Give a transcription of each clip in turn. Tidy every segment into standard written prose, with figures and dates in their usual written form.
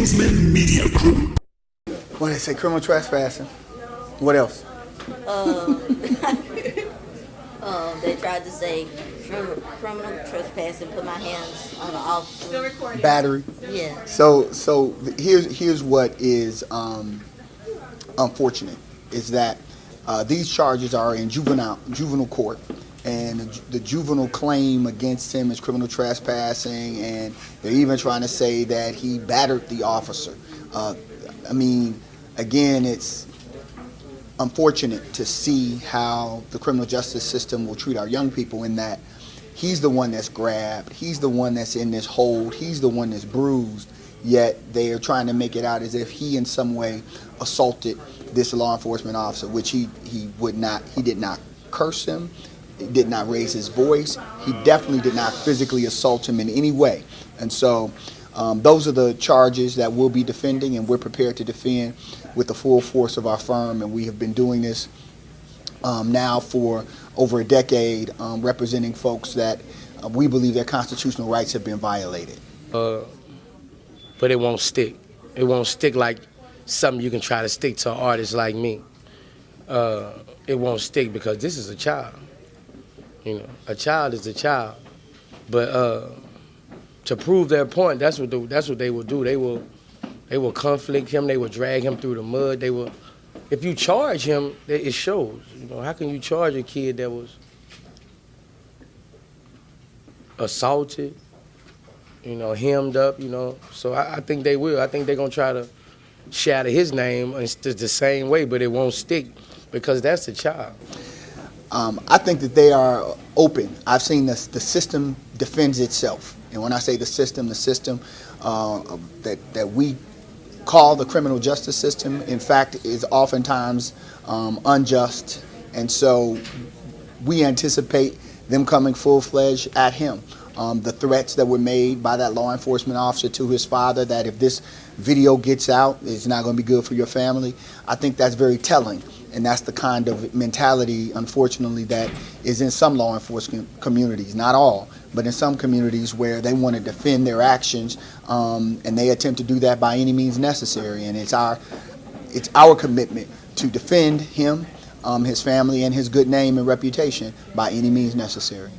Kingsman Media Group. What did they say? Criminal trespassing. What else? They tried to say criminal trespassing, put my hands on the officer. Battery. Yeah. So here's what is unfortunate is that these charges are in juvenile court, and the juvenile claim against him is criminal trespassing, and they're even trying to say that he battered the officer. I mean, again, it's unfortunate to see how the criminal justice system will treat our young people, in that he's the one that's grabbed, he's the one that's in this hold, he's the one that's bruised, yet they are trying to make it out as if he in some way assaulted this law enforcement officer, which he did not curse him, he did not raise his voice, he definitely did not physically assault him in any way. And so those are the charges that we'll be defending, and we're prepared to defend with the full force of our firm. And we have been doing this now for over a decade, representing folks that we believe their constitutional rights have been violated. But it won't stick. It won't stick like something you can try to stick to an artist like me. It won't stick because this is a child. You know, a child is a child. But to prove their point, that's what they will do. They will conflict him. They will drag him through the mud. They will. If you charge him, it shows. You know, how can you charge a kid that was assaulted, you know, hemmed up, you know? So I think they will. I think they're gonna try to shatter his name the same way, but it won't stick because that's the child. I think that they are open. I've seen the system defends itself. And when I say the system that we call the criminal justice system, in fact, is oftentimes unjust. And so we anticipate them coming full-fledged at him. The threats that were made by that law enforcement officer to his father, that if this video gets out, it's not going to be good for your family, I think that's very telling. And that's the kind of mentality, unfortunately, that is in some law enforcement communities, not all, but in some communities where they want to defend their actions, and they attempt to do that by any means necessary. And it's our commitment to defend him, his family, and his good name and reputation by any means necessary.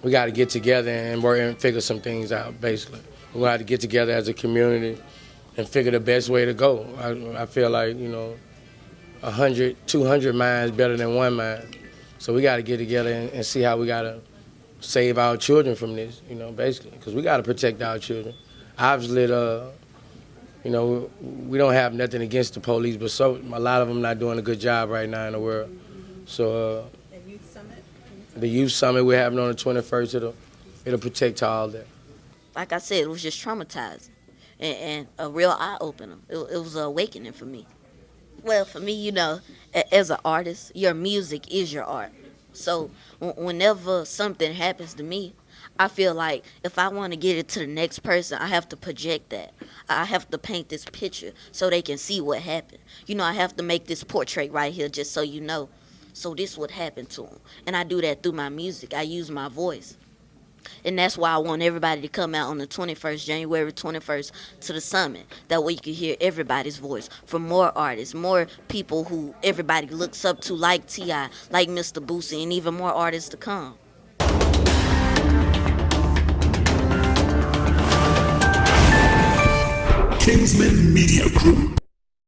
We got to get together and work and figure some things out, basically. We got to get together as a community and figure the best way to go. I feel like, you know, 100, 200 minds better than one mind. So we got to get together and see how we got to save our children from this, you know, basically, because we got to protect our children. Obviously, you know, we don't have nothing against the police, but a lot of them not doing a good job right now in the world. So the youth summit we're having on the 21st, it'll protect all that. Like I said, it was just traumatizing and a real eye-opener. It was an awakening for me. Well, for me, you know, as an artist, your music is your art. So whenever something happens to me, I feel like if I want to get it to the next person, I have to project that. I have to paint this picture so they can see what happened. You know, I have to make this portrait right here just so you know. So this would happen to them. And I do that through my music. I use my voice. And that's why I want everybody to come out on the 21st, January 21st, to the summit. That way you can hear everybody's voice from more artists, more people who everybody looks up to, like T.I., like Mr. Boosie, and even more artists to come. Kingsman Media Group.